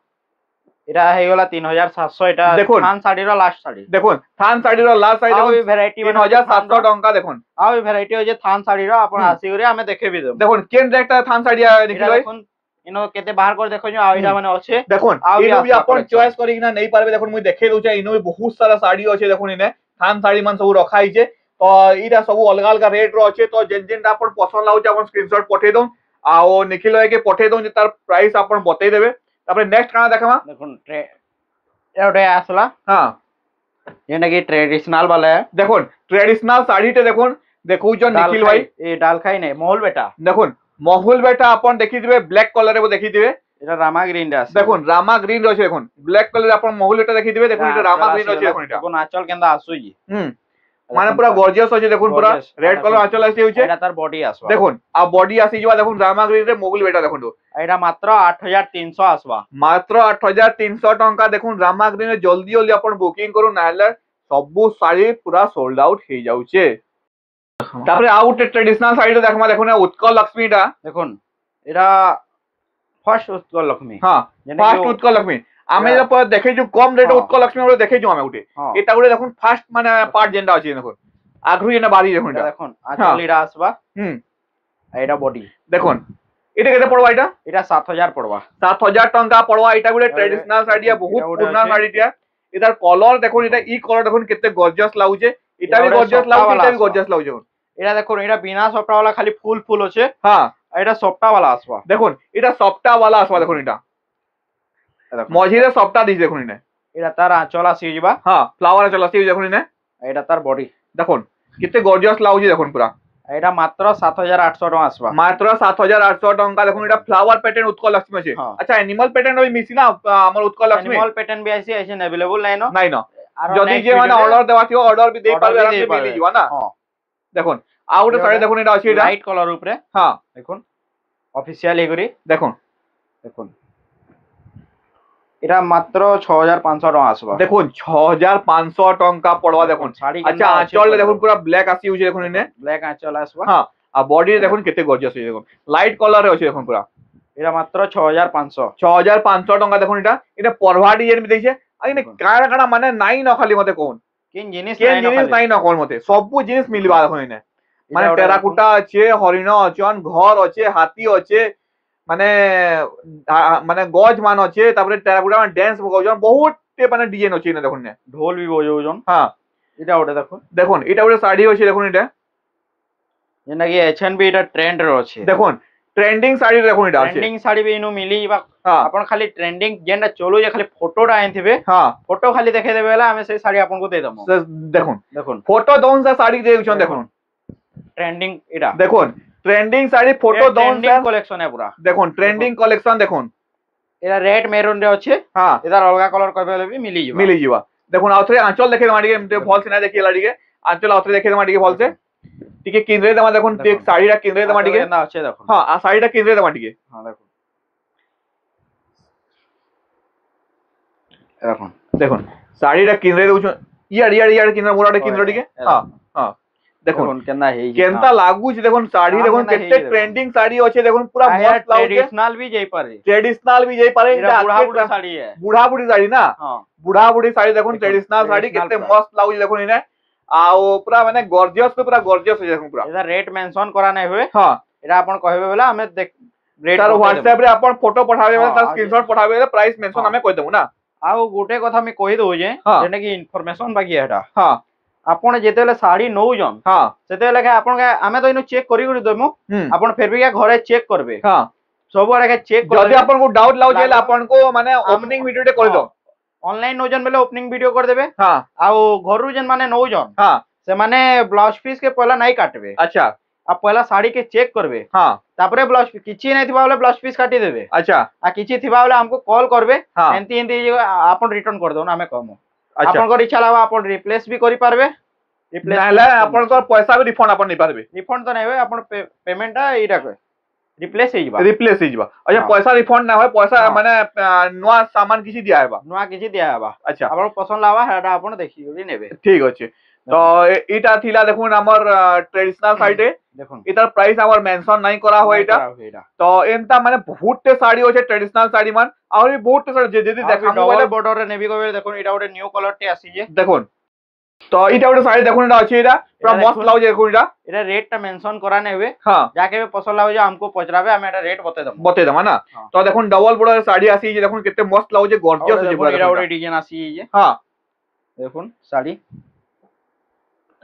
এটা হেই গলা 3700 এটা দেখুন। খান শাড়ির লাস্ট শাড়ি দেখুন থান ଶାଢୀର ଲାଷ୍ଟ ଶାଢୀ ଆଉ ଦେଖୁন ବି ভ্যারাইটি 3700 ଟଙ୍କା দেখুন ଆଉ ବି ভ্যারাইটি আছে থান শাড়ির ଆପଣ ହୁଁ। আসি করে ଆମେ দেখেবি দেব দেখুন কেন একটা থান ଶାଢୀ নিখিଲ এটা ভাই দেখুন ইনো কেতে বাহার করে দেখো ଆଉ এটা মানে আছে দেখুন ଆଉ ବି ଇନୁ ବି ଆସିବା ଆପଣ collection। ଚଏସ୍ କରିକିନା ନେଇ ପାରିବେ ଦେଖୁন ମୁଇଁ ଦେଖେଇ ଦଉଛେ ଇନୁ ବି ବହୁତ ସାରା ଶାଢୀ ଅଛେ ଦେଖୁন ଇନେ থান ଶାଢୀ ମାନ ସବୁ ରଖା ହେଇଛେ तो इटा सब अलग अलग रेट रो अच्छे तो जेन जेन आपन पसंद लाउचे आपन स्क्रीनशॉट पठे दो आ निखिल भाई के पठे दो जे तार प्राइस आपन बतई देबे तापर नेक्स्ट काना देखमा देखुन एटा आसला हां जेना कि ट्रेडिशनल वाला है देखुन ट्रेडिशनल साड़ी टे देखुन देखु जो निखिल भाई ए डाल खाई नहीं मोहल बेटा देखुन महल बेटा अपन देखि दिबे ब्लैक कलर रे देखि दिबे এটা রামা গ্রিন রে আছে দেখুন রামা গ্রিন রয়েছে দেখুন ব্ল্যাক কালার আপন মহুল এটা দেখি দিবে দেখুন এটা রামা গ্রিন রয়েছে দেখুন এটা কোন আঁচল কেন্দা আসুজি মানে পুরা গর্জিয়াস আছে দেখুন পুরা রেড কালার আঁচল আছে হইছে এটা তার বডি আসবা দেখুন আর বডি আসি যাবা দেখুন রামা গ্রিন রে মহুল বেটা দেখুন এটা মাত্র 8300 আসবা মাত্র 8300 টাকা দেখুন রামা গ্রিন রে জলদি জলদি আপন বুকিং করুন নাহলে সবু শাড়ি পুরা সোল্ড আউট হই যাউছে তারপরে আউট ট্রেডিশনাল শাড়িটা দেখমা দেখুন উৎকল লক্ষ্মীটা দেখুন এটা ফার্স্ট উৎকল লক্ষ্মী হ্যাঁ ফার্স্ট উৎকল লক্ষ্মী আমি যা দেখাইছু কম রেট উৎকল লক্ষ্মী আমরা দেখাইছু আমি উঠে এটা গুলো দেখুন ফার্স্ট মানে পার্ট যেটা আছে দেখুন আগ্রহী না বাড়ি দেখুন এটা দেখুন আঁচলিরা আসবা এটা বডি দেখুন এটা কেতে পড়বা এটা 7000 পড়বা 7000 টাকা পড়বা এটা গুলো ট্রেডিশনাল শাড়িয়া বহুত পুরনা শাড়িটা এটার কলর দেখুন এটা ই কলর দেখুন কেতে গর্জিয়াস লাগুছে এটা भी গর্জিয়াস লাগুছে এটা भी গর্জিয়াস লাগুছে এটা দেখুন এটা বিনা সফটা वाला খালি ফুল ফুল আছে হ্যাঁ এটা সফটা वाला আসবা দেখুন এটা সফটা वाला আসবা দেখুন এটা মঝিরে সফটা দিছ দেখুন এটা তার আঁচল আসি যাবা হ্যাঁ ফ্লাওয়ার আঁচল আসি দেখুন এটা তার বডি দেখুন কেতে গর্জিয়াস লাগুছে দেখুন পুরা এটা মাত্র 7800 টাকা আসবা মাত্র 7800 টাকা দেখুন এটা ফ্লাওয়ার প্যাটার্ন উৎকল লক্ষ্মী আছে আচ্ছা এনিমাল প্যাটার্ন ওই মিছি না আমার উৎকল লক্ষ্মী এনিমাল প্যাটার্ন বি আছে আছে अवेलेबल নাই না নাই না যদি যে মানে অর্ডার দেওয়া থিও অর্ডার বি দেই পারবে আরামসে মিলি যাবা না দেখুন আর ওটা শাড়ি দেখুন এটা আছে এটা লাইট কালার উপরে হ্যাঁ দেখুন অফিশিয়াল এগুরি দেখুন দেখুন এটা মাত্র 6500 টাকা আসবা দেখুন 6500 টাকা পড়বা দেখুন আচ্ছা আঁচল দেখুন পুরো ব্ল্যাক আসি হইছে দেখুন ব্ল্যাক আঁচল আসবা হ্যাঁ আর বডি দেখুন কেতে গর্জিয়াস হইছে দেখুন লাইট কালারে আছে দেখুন পুরো এটা মাত্র 6500 টাকা দেখুন এটা পরভা ডিজাইন মে দেইছে আর এনে কাড়া কাড়া মানে নাই না খালি মতে কোন কেন জিনিস নাই না কোন মতে সবু জিনিস মিলবা দেখুন এনে মানে টেরাকুটা আছে হরিণ অচন ঘর আছে হাতি আছে মানে মানে গজ মান আছে তারপরে টেরাকুটা মানে ড্যান্স বজাউজন বহুত মানে ডিজাইন আছে না দেখুন ঢোল বি বজাউজন হ্যাঁ এটা ওটা দেখুন দেখুন এটা ওটা শাড়ি আছে দেখুন এটা যেটা কি এচএনবি এটা ট্রেন্ড র আছে দেখুন ট্রেন্ডিং শাড়ি দেখুন এটা আছে ট্রেন্ডিং শাড়ি বি ইনু মিলি বা আপন খালি ট্রেন্ডিং যেটা চলো যে খালি ফটোটা আইনথিবে হ্যাঁ ফটো খালি দেখাই দেবে বেলা আমি সেই শাড়ি আপনকো দেই দমু দেখুন দেখুন ফটো দউন সা শাড়ি দেউছন দেখুন ট্রেন্ডিং এটা দেখুন ট্রেন্ডিং শাড়ি ফটো দউন ট্রেন্ডিং কালেকশন है पूरा দেখুন ট্রেন্ডিং কালেকশন দেখুন এটা রেড মেরুন রে আছে হ্যাঁ এটার অলগা কালার কইবে বি মিলি যাবা দেখুন আউথরে আঁচল দেখে মাটিকে এমতে ফল সিনা দেখি লাড়িকে আঁচল আউথরে দেখে মাটিকে ফলছে টিকে কিনরে দেমা দেখুন টেক শাড়িটা কিনরে দেমা টিকে না আছে দেখুন হ্যাঁ আর শাড়িটা কিনরে দেমা টিকে হ্যাঁ দেখুন দেখুন দেখুন শাড়িটা কিনরে দেউছ ইয়ার কিনরে মোরাটা কিনরে টিকে হ্যাঁ হ্যাঁ দেখুন কেনা হেই কেনতা লাগুছে দেখুন শাড়ি দেখুন কেতে ট্রেন্ডিং শাড়ি আছে দেখুন পুরা মস্ত লাগুছে ট্রেডিশনাল भी যাই পারে এটা বুড়া শাড়ি है বুড়ি শাড়ি না हां বুড়ি শাড়ি দেখুন ট্রেডিশনাল শাড়ি কেতে মস্ত লাগুছে দেখুন ইনে আও পুরা মানে গর্জিয়াস পুরা গর্জিয়াস হয়ে দেখুন পুরা এটা রেট মেনশন করা নাই हुए হ্যাঁ এটা আপন কইবে বলে আমি দেখ রেট তার WhatsApp রে আপন ফটো পঠাবে বলে তার স্ক্রিনশট পঠাবে বলে প্রাইস মেনশন আমি কই দেবো না আও গোটে কথা আমি কই দউ যে যেটা কি ইনফরমেশন বাকি এটা হ্যাঁ আপন যেতেলে শাড়ি নউজন হ্যাঁ সেতেলে আপন আমি তো ইনো চেক করি দেমু আপন ফের भी ঘরে চেক করবে হ্যাঁ सब আগে চেক করবে যদি আপন কো ডাউট লাগুছে তাহলে আপন কো মানে ওপেনিং ভিডিওতে করে দাও অনলাইন নউজন বেলে ওপেনিং ভিডিও করে দেবে হ্যাঁ আও ঘরু যেন মানে নউজন হ্যাঁ সে মানে ব্লাউজ পিস के पहला नहीं काटबे अच्छा आप पहला साड़ी के चेक करबे हां तापरे ब्लाउज किछि नहीं थिबा वाला ब्लाउज पीस काटी देबे अच्छा आ किछि थिबा वाला हमको कॉल करबे हाँ। एंती आपन रिटर्न कर दो ना हमें कहमु अच्छा आपन को इच्छा लावा आपन रिप्लेस भी करि पारबे रिप्लेस नाले आपन को पैसा भी रिफंड आपन नहीं पारबे रिफंड तो नहीं होय आपन पेमेंट एटा रिप्लेस हे जिबा अच्छा पैसा रिफंड ना होय पैसा माने नवा सामान किछि दिया हेबा नवा किछि दिया हेबा अच्छा आपन पसंद लावा हेडा आपन देखि भी नेबे ठीक अछि तो এটা থিলা দেখুন আমার ট্রেডিশনাল সাইডে দেখুন এটার প্রাইস আমার মেনশন নাই করা হয় এটা তো এনতা মানে বহুতটে শাড়ি আছে ট্রেডিশনাল শাড়ি মান আর বহুতটে শাড়ি যদি দেখামু বলে বর্ডার রে নেভি কবে দেখুন এটা ওটা নিউ কালার তে আসি যে দেখুন তো এটা ওটা শাড়ি দেখুন এটা আছে এটা পুরো মস্ত লাগুছে দেখুন এটা রেটটা মেনশন করা নাই হবে হ্যাঁ যাকে পছন্দ লাগুছে हमको পচরাবে আমি এটা রেট বতে দেব না তো দেখুন ডাবল বর্ডার শাড়ি আসি যে দেখুন কেতে মস্ত লাগুছে গর্জিয়াস আছে পুরো এটা ওটা ডিজাইন আসি যে হ্যাঁ দেখুন শাড়ি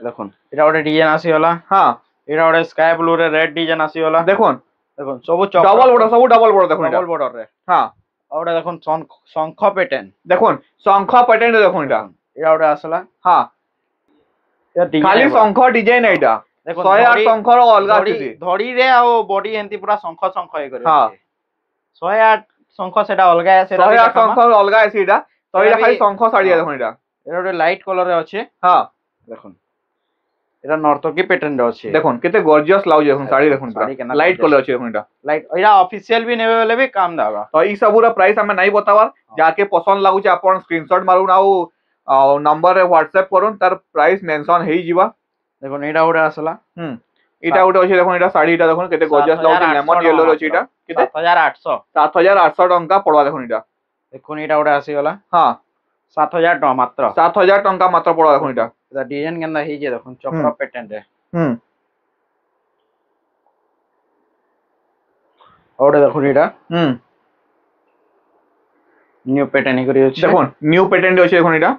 দেখুন এটা গোটে ডিজাইন আসিগলা। হ্যাঁ এটা গোটে স্কাই ব্লু রে রেড ডিজাইন আসিগলা। দেখুন দেখুন সবু ডবল বর্ডর, সবু ডবল বর্ডর দেখুন, ডবল বর্ডর রে। হ্যাঁ আর ওটা দেখুন শঙ্খ প্যাটার্ন, দেখুন শঙ্খ প্যাটার্ন দেখুন, এটা এটা গোটে আসলা। হ্যাঁ খালি শঙ্খ ডিজাইন এইটা। দেখুন 108 শঙ্খর অলগা আছে, ধড়ি রে আর বডি এন্তি পুরা শঙ্খ শঙ্খ হই করে। হ্যাঁ 108 শঙ্খ সেটা অলগা আছে, সেটা 108 শঙ্খ অলগা আছে এটা। তো এটা খালি শঙ্খ শাড়ি দেখুন, এটা এটা গোটে লাইট কলর রে আছে। হ্যাঁ দেখুন এটা নর্তকী প্যাটার্ন রে আছে। দেখুন কেতে গর্জিয়াস লাগুছে দেখুন শাড়ি, দেখুন লাইট কলর আছে দেখুন, এটা লাইট। এটা অফিशियल भी নেবে বলে भी কাম দাবা। তো এই সবুর প্রাইস আমি নাই বতাবার, যাকে পছন্দ লাগুছে আপন স্ক্রিনশট মারুন ଆଉ ନମ୍ବର ରେ WhatsApp করুন, তার প্রাইস মেনশন হেই ଯିବା। দেখুন এটা গোটে আসলা। এটা গোটে আছে দেখুন, এটা শাড়িটা দেখুন কেতে গর্জিয়াস লাগুছে, লেমন ইয়েলো রে আছে, এটা কেতে 7800 7800 টঙ্কা পড়বা দেখুন, এটা দেখুন এটা গোটে আসি গলা। হ্যাঁ 7000 টাকা মাত্র, 7000 টঙ্কা মাত্র পড়বা দেখুন, এটা এটা ডিজাইন কেননা হেই যে দেখুন চক্র প্যাটার্ন রে। ওটা দেখুন এটা নিউ প্যাটার্ন করি আছে, দেখুন নিউ প্যাটার্ন আছে দেখুন, এটা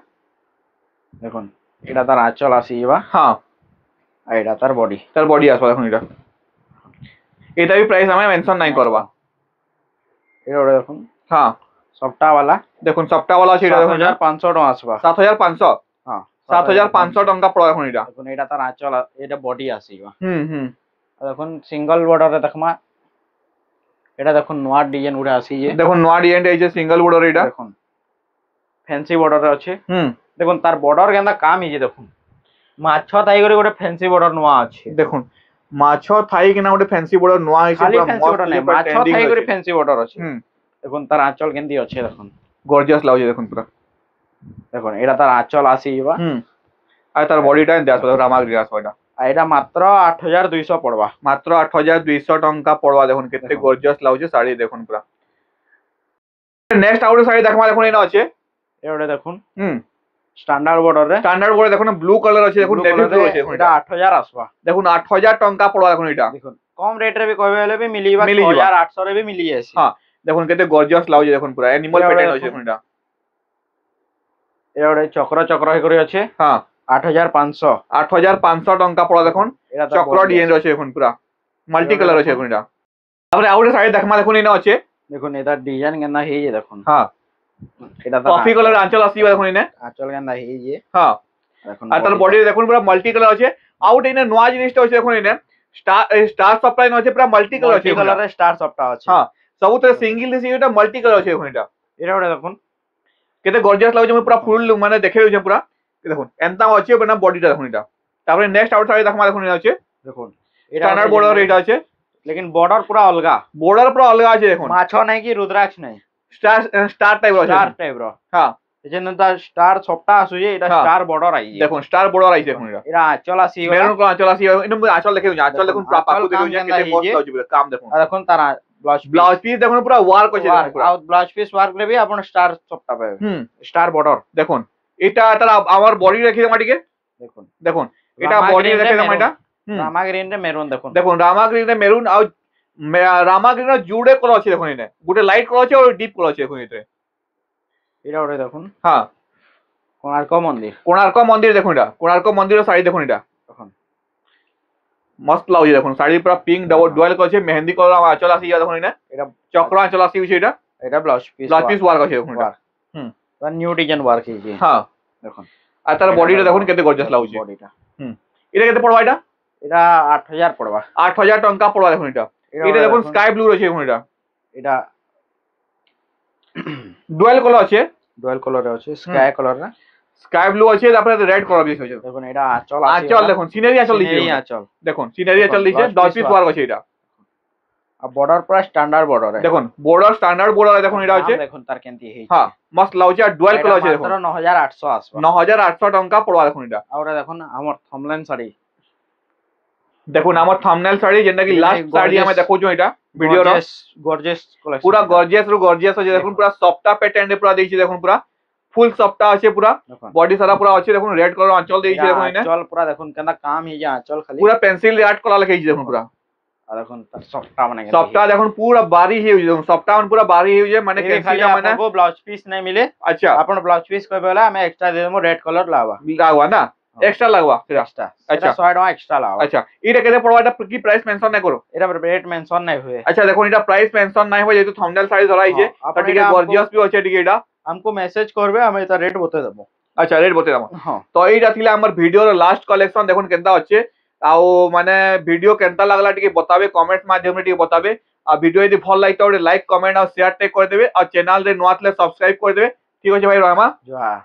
দেখুন এটা তার আঁচল আসিবা। হ্যাঁ আর এটা তার বডি আসবা দেখুন, এটা भी প্রাইস আমি মেনশন নাই করবা। এটা ওটা দেখুন হ্যাঁ সফটা वाला, দেখুন সফটা वाला আছে, এটা দেখুন 7500 টাকা আসবা। 7500, হ্যাঁ 7500 টঙ্কা পড়া দেখুন, এটা দেখুন এটা তার আঁচল, এটা বডি আসিবা। আর দেখুন সিঙ্গল বর্ডর রে দেখমা, এটা দেখুন নোয়া ডিজাইন উড়ে আসি যে, দেখুন নোয়া ডিজাইন এই যে সিঙ্গেল বর্ডর, এটা দেখুন ফ্যান্সি বর্ডর রে আছে। দেখুন তার বর্ডর কেননা কাম এই যে দেখুন মাছ থাই করে গোটে ফ্যান্সি বর্ডর নোয়া আছে। দেখুন মাছ থাই কিনা গোটে ফ্যান্সি বর্ডর নোয়া আছে, খালি ফ্যান্সি বর্ডর নাই, মাছ থাই করে ফ্যান্সি বর্ডর আছে। দেখুন তার আঁচল কেন্দি আছে, দেখুন গর্জিয়াস লাগুছে দেখুন পুরা। দেখুন এটা তার আঁচল আসিবা। আর তার বডিটা দেয়া আছে রামাগ্রি আসবা, এটা আর এটা মাত্র 8200 পড়বা, মাত্র 8200 টঙ্কা পড়বা। দেখুন কেতে গর্জিয়াস লাগুছে শাড়ি দেখুন পুরা। নেক্সট আউট শাড়ি দেখমা দেখুন, এটা আছে এটা দেখুন স্ট্যান্ডার্ড বর্ডর রে, স্ট্যান্ডার্ড বর্ডর দেখুন ব্লু কালার আছে, দেখুন নেভি ব্লু আছে, এটা 8000 আসবা। দেখুন 8000 টঙ্কা পড়বা দেখুন, এটা দেখুন কম রেট রে भी কইবে হলে भी মিলিবা, 6800 রে भी মিলি আছে। হ্যাঁ দেখুন কেতে গর্জিয়াস লাগুছে দেখুন পুরা, অ্যানিমাল প্যাটার্ন আছে দেখুন, এটা এটা চক্র হই করে আছে। হ্যাঁ 8500 টঙ্কা পড়া দেখুন, চক্র ডিজাইন আছে দেখুন পুরা, মাল্টি কালার আছে দেখুন, এটা তারপরে আউটে শাড়ি দেখমা দেখুন, এটা আছে দেখুন এটা ডিজাইন কেননা হেই যে দেখুন। হ্যাঁ এটা কফি কালার আঁচল আসিবা দেখুন, এটা আঁচল কেননা হেই যে। হ্যাঁ দেখুন আর তার বডি দেখুন পুরা মাল্টি কালার আছে। আউট এনে নোয়া জিনিসটা আছে দেখুন, এটা স্টার সপ্লাই আছে, পুরা মাল্টি কালার আছে, কালারে স্টার সফটা আছে। হ্যাঁ ସବୁଥିରେ সিঙ্গেল দিছি, এটা মাল্টি কালার আছে দেখুন, এটা ওটা দেখুন কেতে গর্জিয়াস লাগুছে, পুরা ফুল মানে দেখে হইছে পুরা। দেখুন এন্তা আছে না বডিটা দেখুন, এটা তারপরে নেক্সট আউট শাড়ি দেখমা দেখুন, এটা আছে দেখুন স্ট্যান্ডার্ড বর্ডার, এটা আছে लेकिन बॉर्डर पूरा अलगा, বর্ডার পুরা আলাদা আছে দেখুন, মাছ নাই কি রুদ্রাক্ষ নাই, স্টার টাইপ আছে, স্টার টাইপ র। হ্যাঁ এজন্য তার স্টার সবটা আসুছে, এটা স্টার বর্ডার আই দেখুন, স্টার বর্ডার আইছে দেখুন, এটা এরা আঁচল আসি মেরুন কো আঁচল আসি, ইনো আঁচল দেখে আঁচল দেখুন পুরা পাকু দেখুন, কেতে মস্ত লাগুছে পুরা কাম দেখুন। আর দেখুন তার ব্লাউজ পিস দেখুন পুরা ওয়ার্ক আছে দেখুন পুরা, আর ব্লাউজ পিস ওয়ার্ক রে भी আপন স্টার সবটা পাবে। স্টার বর্ডার দেখুন এটা তার আমার বডি রেখে মাটিকে দেখুন, দেখুন এটা বডি রেখে দাম, এটা রামা গ্রিন রে মেরুন দেখুন, দেখুন রামা গ্রিন রে মেরুন আর রামা গ্রিন র জুড়ে কলর আছে দেখুন, এটা গোটে লাইট কলর আছে আর ডিপ কলর আছে দেখুন, এটা ওরে দেখুন। হ্যাঁ কোণার্ক মন্দির দেখুন, এটা কোণার্ক মন্দিরের শাড়ি দেখুন, এটা দেখুন মস্ত লাগুছে দেখুন, শাড়ি পুরা পিঙ্ক ডুয়াল কলর আছে, মেহেন্দি কলর আমার আঁচল আসি দেখুন, এটা চক্র আঁচল আসি হইছে, এটা ব্লাউজ পিস ওয়ার্ক আছে দেখুন, এটা তার নিউ ডিজাইন ওয়ার্ক হইছে। হ্যাঁ দেখুন আর তার বডিটা দেখুন কেতে গর্জিয়াস লাগুছে, বডিটা এটা কেতে পড়বা, এটা 8000 পড়বা, 8000 টঙ্কা পড়বা দেখুন, এটা দেখুন স্কাই ব্লু রয়েছে দেখুন, এটা ডুয়াল কলর আছে, ডুয়াল কালার আছে, স্কাই কালার না স্কাই ব্লু আছে, তারপরে রেড কালার দিছে দেখুন, এটা আঁচল দেখুন, সিনারি আঁচল দিছে, আঁচল দেখুন সিনারি আঁচল দিছে, 10 পিস ওয়ার্ক আছে, এটা আর বর্ডার পুরো স্ট্যান্ডার্ড বর্ডার দেখুন, বর্ডার স্ট্যান্ডার্ড বর্ডার দেখুন, এটা আছে দেখুন তার কেমতি হেই। হ্যাঁ মস্ত লাগুছে, আর ডুয়াল কালার আছে দেখুন, মাত্র 9800 আসবে, 9800 টঙ্কা পড়বা দেখুন, এটা আর দেখুন আমার থমলাইন শাড়ি দেখুন, আমার থাম্বনেল শাড়ি যেটা কি লাস্ট শাড়ি আমি দেখোছো, এটা ভিডিওর গর্জিয়াস কালেকশন পুরা গর্জিয়াস আছে দেখুন, পুরা সফটা প্যাটার্নে পুরা দিয়েছি দেখুন, পুরা ফুল সফটা আছে, পুরা বডি সারা পুরা আছে দেখুন, রেড কালার আঁচল দিয়েছি দেখুন, আঁচল পুরা দেখুন কেননা কাম এই যে আঁচল খালি পুরা পেন্সিল আর্ট করা লিখেছি দেখুন পুরা। আর দেখুন তার সফটা মানে সফটা দেখুন পুরা বারি হয়ে দেখুন, সফটা পুরা বারি হয়ে মানে পেন্সিল মানে ব্লাউজ পিস নাই মিলে। আচ্ছা আপন ব্লাউজ পিস কইবে বলে আমি এক্সট্রা দে দেবো রেড কালার লাগবা না एक्स्ट्रा लगवा सेटा एक्स्ट्रा अच्छा 100 टका एक्स्ट्रा लावा अच्छा इटा केते पड़वा एटा की प्राइस मेंशन नै करो एटा रेट मेंशन नै हुए अच्छा देखो इटा प्राइस मेंशन नै हो जेतु थंबनेल साइज धराई छे तो टिके गॉर्जियस भी होचे टिके एटा हमको मैसेज करबे हम एटा रेट बते देबो अच्छा रेट बते देबो हां तो एटा थिला हमर वीडियो रो लास्ट कलेक्शन देखुन केनता होचे आउ माने वीडियो केनता लागला टिके बताबे कमेंट माध्यम रे टिके बताबे आ वीडियो यदि भल लाइक तो लाइक कमेंट और शेयर टेक कर देबे और चैनल रे नोआतले सब्सक्राइब कर देबे ठीक होचे भाई रहमा जोहार